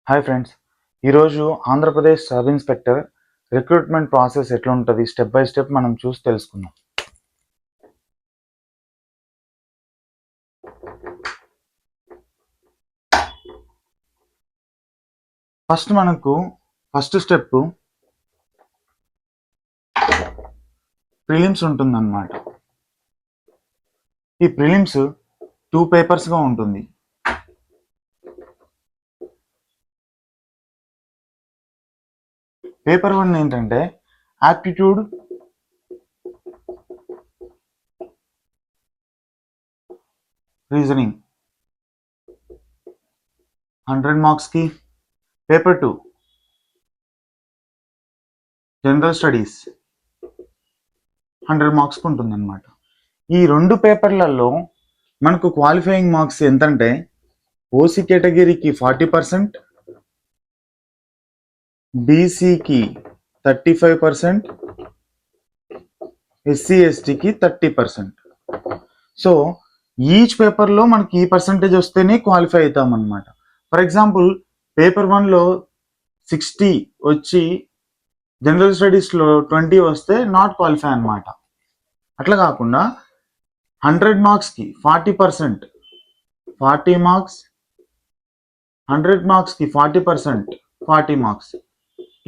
Hi friends, ఈరోజు Andhra Pradesh sub inspector recruitment process ఎట్లా ఉంటుంది స్టెప్ బై స్టెప్ మనం చూసి తెలుసుకుందాం. ఫస్ట్ స్టెప్ ప్రిలిమ్స్ ఉంటుందన్నమాట. ఈ ప్రిలిమ్స్ 2 పేపర్స్గా ఉంటుంది. పేపర్ 1 ఏంటంటే యాప్టిట్యూడ్, రీజనింగ్ 100 మార్క్స్కి. పేపర్ 2 జనరల్ స్టడీస్ 100 మార్క్స్కి ఉంటుందన్నమాట. ఈ 2 పేపర్లలో మనకు క్వాలిఫైయింగ్ మార్క్స్ ఎంతంటే ఓసీ కేటగిరీకి 40%, బీసీకి 35%, ఎస్సీ ఎస్టీకి 30%. సో ఈచ్ పేపర్లో మనకి ఈ పర్సంటేజ్ వస్తేనే క్వాలిఫై అవుతాం అన్నమాట. ఫర్ ఎగ్జాంపుల్ పేపర్ 1లో 60 వచ్చి జనరల్ స్టడీస్లో 20 వస్తే నాట్ క్వాలిఫై అన్నమాట. అట్లా కాకుండా 100 మార్క్స్కి 40%, 40 మార్క్స్, 100 మార్క్స్కి 40%, 40 మార్క్స్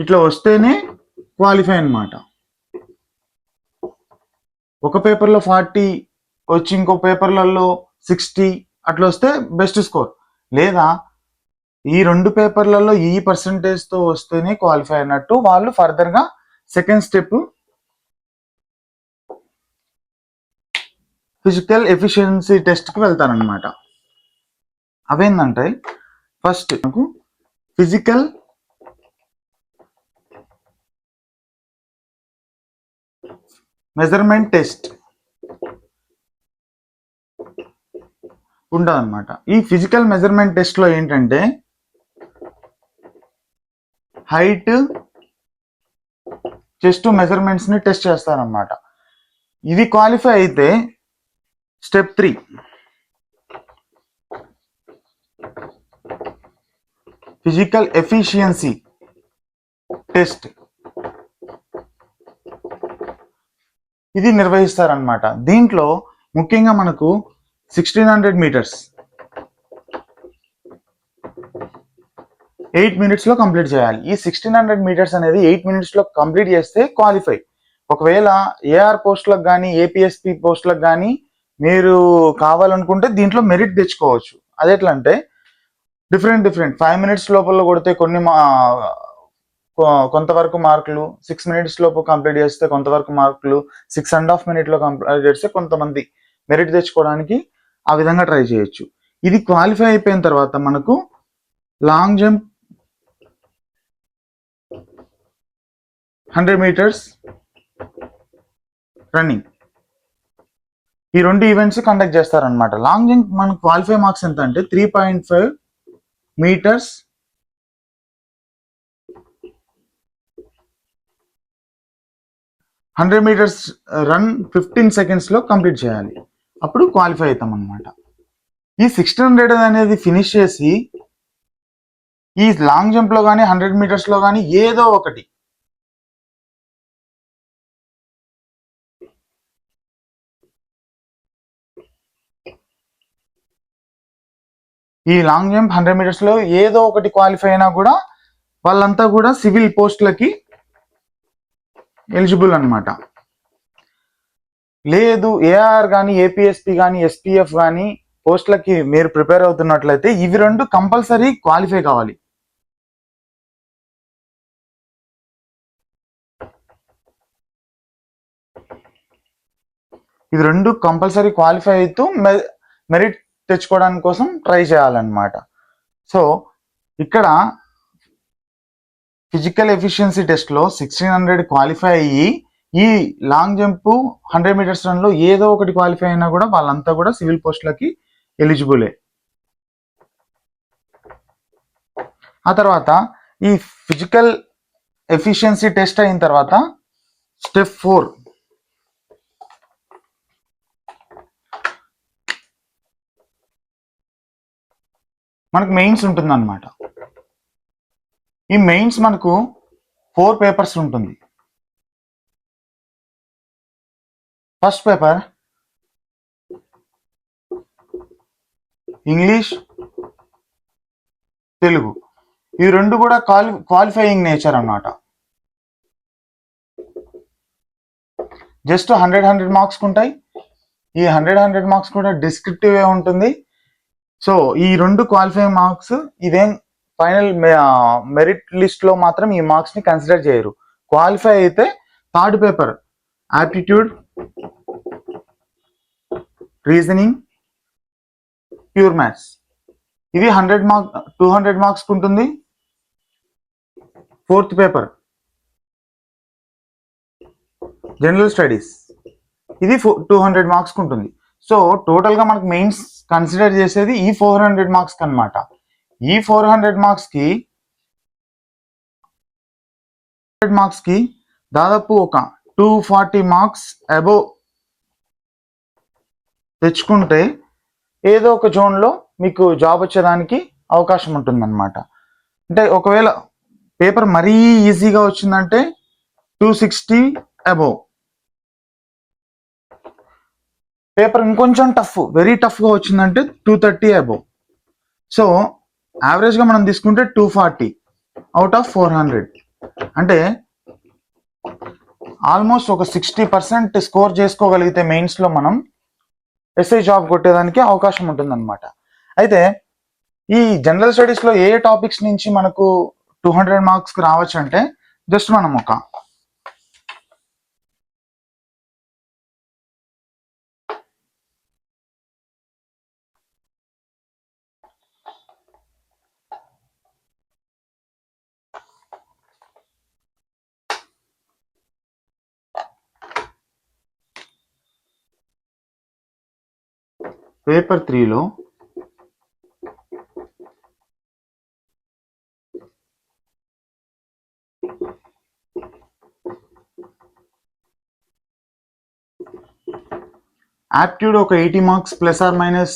ఇట్లా వస్తేనే క్వాలిఫై అన్నమాట. ఒక పేపర్లో 40 వచ్చి ఇంకో పేపర్లలో 60 అట్లా వస్తే బెస్ట్ స్కోర్. లేదా ఈ 2 పేపర్లలో ఈ పర్సంటేజ్తో వస్తేనే క్వాలిఫై అన్నట్టు వాళ్ళు ఫర్దర్గా సెకండ్ స్టెప్ ఫిజికల్ ఎఫిషియన్సీ టెస్ట్కి వెళ్తారనమాట. అవేంటంటే ఫస్ట్ నాకు ఫిజికల్ మెజర్మెంట్ టెస్ట్ ఉండదన్నమాట. ఈ ఫిజికల్ మెజర్మెంట్ టెస్ట్లో ఏంటంటే హైట్, చెస్ట్ మెజర్మెంట్స్ని టెస్ట్ చేస్తారనమాట. ఇది క్వాలిఫై అయితే స్టెప్ 3 ఫిజికల్ ఎఫిషియన్సీ టెస్ట్ ఇది నిర్వహిస్తారనమాట. దీంట్లో ముఖ్యంగా మనకు 1600 మీటర్స్ 8 minutes కంప్లీట్ చేయాలి. ఈ 1600 మీటర్స్ అనేది 8 minutes కంప్లీట్ చేస్తే క్వాలిఫై. ఒకవేళ ఏఆర్ పోస్టులకు కానీ ఏపీఎస్పి పోస్టులకు కానీ మీరు కావాలనుకుంటే దీంట్లో మెరిట్ తెచ్చుకోవచ్చు. అది ఎట్లా అంటే డిఫరెంట్ 5 minutes లోపల కొడితే కొంతవరకు మార్కులు, 6 minutes లోపు కంప్లీట్ చేస్తే కొంతవరకు మార్కులు, 6.5 minutes కంప్లీట్ చేస్తే కొంతమంది మెరిట్ తెచ్చుకోవడానికి ఆ విధంగా ట్రై చేయొచ్చు. ఇది క్వాలిఫై అయిపోయిన తర్వాత మనకు లాంగ్ జంప్ 100 meters, రన్నింగ్ ఈ 2 ఈవెంట్స్ కండక్ట్ చేస్తారనమాట. లాంగ్ జంప్ మనకు క్వాలిఫై మార్క్స్ ఎంత అంటే 3.5 meters, 100 meters run 15 seconds complete చేయాలి. అప్పుడు క్వాలిఫై అవుతాం అనమాట. ఈ 1600 అనేది ఫినిష్ చేసి ఈ లాంగ్ జంప్లో కానీ 100 meters కానీ ఏదో ఒకటి ఈ లాంగ్ జంప్ 100 meters ఏదో ఒకటి క్వాలిఫై అయినా కూడా వాళ్ళంతా కూడా సివిల్ పోస్టులకి ఎలిజిబుల్ అనమాట. లేదు ఏఆర్ కానీ ఏపీఎస్పి కానీ ఎస్పీఎఫ్ కానీ పోస్టులకి మీరు ప్రిపేర్ అవుతున్నట్లయితే ఇవి 2 కంపల్సరీ క్వాలిఫై కావాలి. ఇవి 2 కంపల్సరీ క్వాలిఫై అవుతూ మెరిట్ తెచ్చుకోవడానికి కోసం ట్రై చేయాలన్నమాట. సో ఇక్కడ ఫిజికల్ ఎఫిషియన్సీ టెస్ట్లో 1600 క్వాలిఫై అయ్యి ఈ లాంగ్ జంప్ 100 meters రన్లో ఏదో ఒకటి క్వాలిఫై అయినా కూడా వాళ్ళంతా కూడా సివిల్ పోస్టులకి ఎలిజిబులే. ఆ తర్వాత ఈ ఫిజికల్ ఎఫిషియన్సీ టెస్ట్ అయిన తర్వాత స్టెప్ 4 మనకు మెయిన్స్ ఉంటుందన్నమాట. ఈ మెయిన్స్ మనకు 4 పేపర్స్ ఉంటుంది. First paper English, Telugu. ఈ రెండు కూడా క్వాలిఫైయింగ్ నేచర్ అన్నమాట. జస్ట్ 100 మార్క్స్ ఉంటాయి. ఈ 100 మార్క్స్ కూడా డిస్క్రిప్టివ్ ఉంటుంది. సో ఈ రెండు క్వాలిఫైయింగ్ మార్క్స్ ఇదేం ఫైనల్ మెరిట్ లిస్ట్ లో మాత్రం ఈ మార్క్స్ ని కన్సిడర్ చేయరు. క్వాలిఫై అయితే third paper aptitude, reasoning, pure maths. ఇది 200 మార్క్స్ ఉంటుంది. ఫోర్త్ పేపర్ జనరల్ స్టడీస్, ఇది 200 మార్క్స్ ఉంటుంది. సో టోటల్ గా మనకు మెయిన్స్ కన్సిడర్ చేసేది ఈ 400 మార్క్స్ అన్నమాట. ఈ 400 మార్క్స్ కి దాదాపు ఒక 240 మార్క్స్ అబోవ్ తెచ్చుకుంటే ఏదో ఒక జోన్లో మీకు జాబ్ వచ్చేదానికి అవకాశం ఉంటుందన్నమాట. అంటే ఒకవేళ పేపర్ మరీ ఈజీగా వచ్చిందంటే 260 అబోవ్, పేపర్ ఇంకొంచెం వెరీ టఫ్గా వచ్చిందంటే 230 అబోవ్. సో యావరేజ్గా మనం తీసుకుంటే 240 అవుట్ ఆఫ్ 400, అంటే ఆల్మోస్ట్ ఒక 60% స్కోర్ చేసుకోగలిగితే మెయిన్స్లో మనం ఎస్ఐ జాబ్ కొట్టేదానికి అవకాశం ఉంటుందన్నమాట. అయితే ఈ జనరల్ స్టడీస్లో ఏ టాపిక్స్ నుంచి మనకు 200 మార్క్స్కి రావచ్చు అంటే జస్ట్ మనం ఒక పేపర్ 3లో యాప్ట్యూడ్ ఒక 80 మార్క్స్ ±5,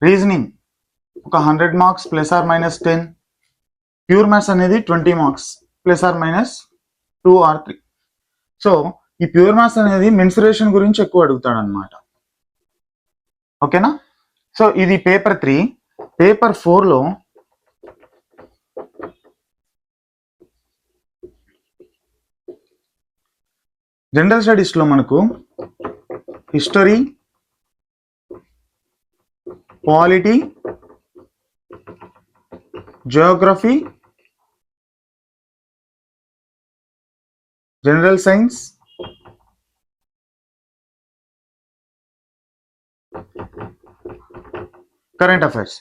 రీజనింగ్ ఒక 100 మార్క్స్ ±10, ప్యూర్ మ్యాథ్స్ అనేది 20 మార్క్స్ ±2 or 3. సో ఈ ప్యూర్ మ్యాథ్స్ అనేది మెన్సురేషన్ గురించి ఎక్కువ అడుగుతాడు అనమాట. ఓకేనా? సో ఇది పేపర్ 3. పేపర్ 4లో జనరల్ స్టడీస్లో మనకు history, polity, Geography, general science, current affairs.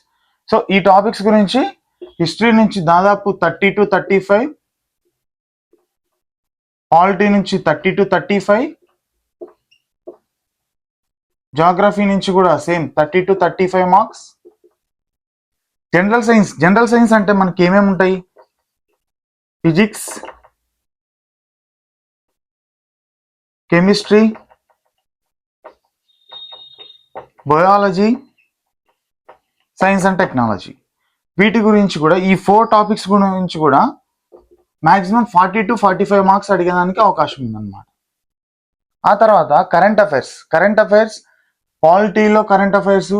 So ఈ టాపిక్స్ గురించి హిస్టరీ నుంచి దాదాపు 30 to 35, పాలిటీ నుంచి 30 to 35, జాగ్రఫీ నుంచి కూడా same 30 to 35 marks. General science అంటే మనకి ఏమేమి ఉంటాయి? Physics, chemistry, biology, science and technology. వీటి గురించి కూడా ఈ 4 టాపిక్స్ గురించి కూడా మాక్సిమం 40 to 45 మార్క్స్ అడిగేదానికి అవకాశం ఉందన్నమాట. ఆ తర్వాత కరెంట్ అఫైర్స్ పాలిటీలో కరెంట్ అఫైర్స్,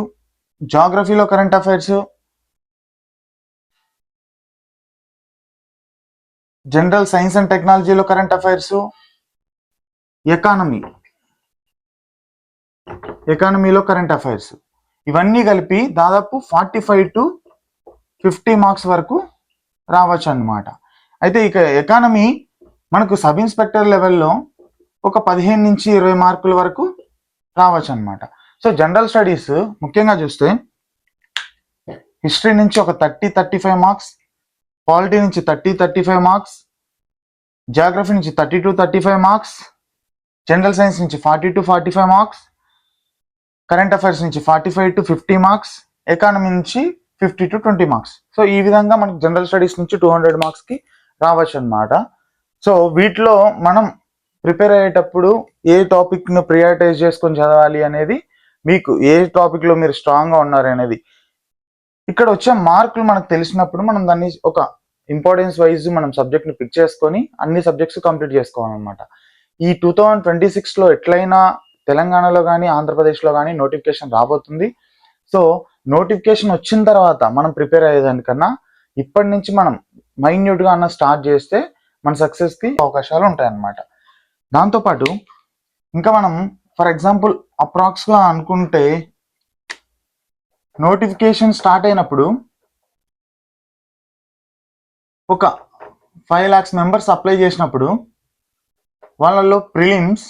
జాగ్రఫీలో current affairs, general science and టెక్నాలజీలో కరెంట్ అఫైర్స్, ఎకానమీలో కరెంట్ అఫైర్స్, ఇవన్నీ కలిపి దాదాపు 45 to 50 మార్క్స్ వరకు రావచ్చు అన్నమాట. అయితే ఇక ఎకానమీ మనకు సబ్ ఇన్స్పెక్టర్ లెవెల్లో ఒక 15 నుంచి 20 మార్కుల వరకు రావచ్చు అన్నమాట. సో జనరల్ స్టడీస్ ముఖ్యంగా చూస్తే హిస్టరీ నుంచి ఒక 30-35 మార్క్స్, పాలిటీ నుంచి 30-35 మార్క్స్, జియోగ్రఫీ నుంచి 30 to 35 మార్క్స్, జనరల్ సైన్స్ నుంచి 40 to 45 మార్క్స్, కరెంట్ అఫైర్స్ నుంచి 45 to 50 మార్క్స్, ఎకానమీ నుంచి 50 to 20 మార్క్స్. సో ఈ విధంగా మనకు జనరల్ స్టడీస్ నుంచి 200 మార్క్స్కి రావచ్చు అన్నమాట. సో వీటిలో మనం ప్రిపేర్ అయ్యేటప్పుడు ఏ టాపిక్ను ప్రియారిటైజ్ చేసుకొని చదవాలి అనేది, మీకు ఏ టాపిక్లో మీరు స్ట్రాంగ్గా ఉన్నారు అనేది ఇక్కడ వచ్చే మార్కులు మనకు తెలిసినప్పుడు మనం దాన్ని ఒక ఇంపార్టెన్స్ వైజ్ మనం సబ్జెక్ట్ ని పిక్ చేసుకొని అన్ని సబ్జెక్ట్స్ కంప్లీట్ చేసుకోవాలన్నమాట. ఈ 2026లో ఎట్లయినా తెలంగాణలో కానీ ఆంధ్రప్రదేశ్లో కానీ నోటిఫికేషన్ రాబోతుంది. సో నోటిఫికేషన్ వచ్చిన తర్వాత మనం ప్రిపేర్ అయ్యేదానికన్నా ఇప్పటి నుంచి మనం మైన్యూట్గా అన్న స్టార్ట్ చేస్తే మన సక్సెస్కి అవకాశాలు ఉంటాయన్నమాట. దాంతోపాటు ఇంకా మనం ఫర్ ఎగ్జాంపుల్ అప్రాక్స్గా అనుకుంటే నోటిఫికేషన్ స్టార్ట్ అయినప్పుడు ఒక 5 lakhs మెంబర్స్ అప్లై చేసినప్పుడు వాళ్ళల్లో ప్రిలిమ్స్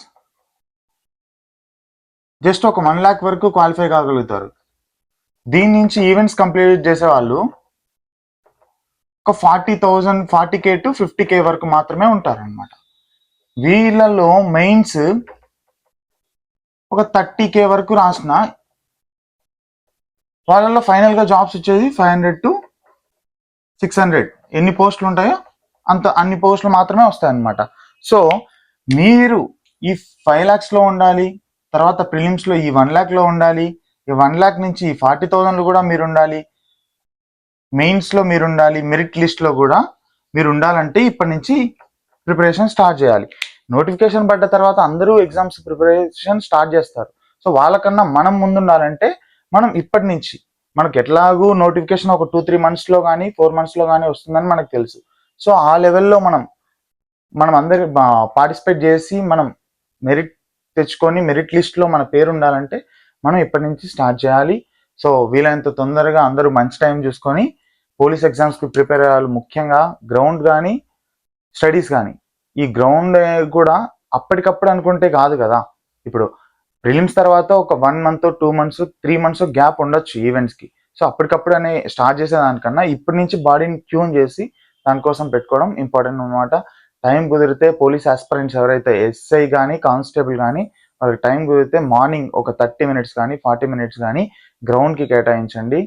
జస్ట్ ఒక 1 lakh వరకు క్వాలిఫై కాగలుగుతారు. దీని నుంచి ఈవెంట్స్ కంప్లీట్ చేసే వాళ్ళు ఒక 40,000 40K to 50K వరకు మాత్రమే ఉంటారనమాట. వీళ్ళలో మెయిన్స్ ఒక 30K వరకు రాసిన వాళ్ళలో ఫైనల్గా జాబ్స్ వచ్చేది 500 to 600 ఎన్ని పోస్టులు ఉంటాయో అన్ని పోస్టులు మాత్రమే వస్తాయన్నమాట. సో మీరు ఈ 5 lakhsలో ఉండాలి, తర్వాత ప్రిలిమ్స్లో ఈ 1 lakh ఉండాలి, ఈ 1 lakh నుంచి ఈ 40,000 కూడా మీరు ఉండాలి, మెయిన్స్లో మీరు ఉండాలి, మెరిట్ లిస్ట్లో కూడా మీరు ఉండాలంటే ఇప్పటి నుంచి ప్రిపరేషన్ స్టార్ట్ చేయాలి. నోటిఫికేషన్ పడ్డ తర్వాత అందరూ ఎగ్జామ్స్ ప్రిపరేషన్ స్టార్ట్ చేస్తారు. సో వాళ్ళకన్నా మనం ముందు ఉండాలంటే మనం ఇప్పటి నుంచి మనకు ఎట్లాగూ నోటిఫికేషన్ ఒక 2-3 monthsలో కానీ 4 monthsలో కానీ వస్తుందని మనకు తెలుసు. సో ఆ లెవెల్లో మనం అందరి పార్టిసిపేట్ చేసి మనం మెరిట్ తెచ్చుకొని మెరిట్ లిస్ట్లో మన పేరు ఉండాలంటే మనం ఇప్పటి నుంచి స్టార్ట్ చేయాలి. సో వీలైనంత తొందరగా అందరూ మంచి టైం చూసుకొని పోలీస్ ఎగ్జామ్స్కి ప్రిపేర్ అయ్యాలి. ముఖ్యంగా గ్రౌండ్ కానీ స్టడీస్ కానీ, ఈ గ్రౌండ్ కూడా అప్పటికప్పుడు అనుకుంటే కాదు కదా. ఇప్పుడు ప్రిలిమ్స్ తర్వాత ఒక 1 month 2 months 3 months గ్యాప్ ఉండొచ్చు ఈవెంట్స్కి. సో అప్పటికప్పుడు అనే స్టార్ట్ చేసేదానికన్నా ఇప్పటి నుంచి బాడీని ట్యూన్ చేసి దానికోసం పెట్టుకోవడం ఇంపార్టెంట్ అనమాట. టైం కుదిరితే పోలీస్ ఆస్పిరెంట్స్ ఎవరైతే ఎస్ఐ కానీ కానిస్టేబుల్ కానీ వాళ్ళకి టైం కుదిరితే మార్నింగ్ ఒక 30 minutes కానీ 40 minutes కానీ గ్రౌండ్కి కేటాయించండి.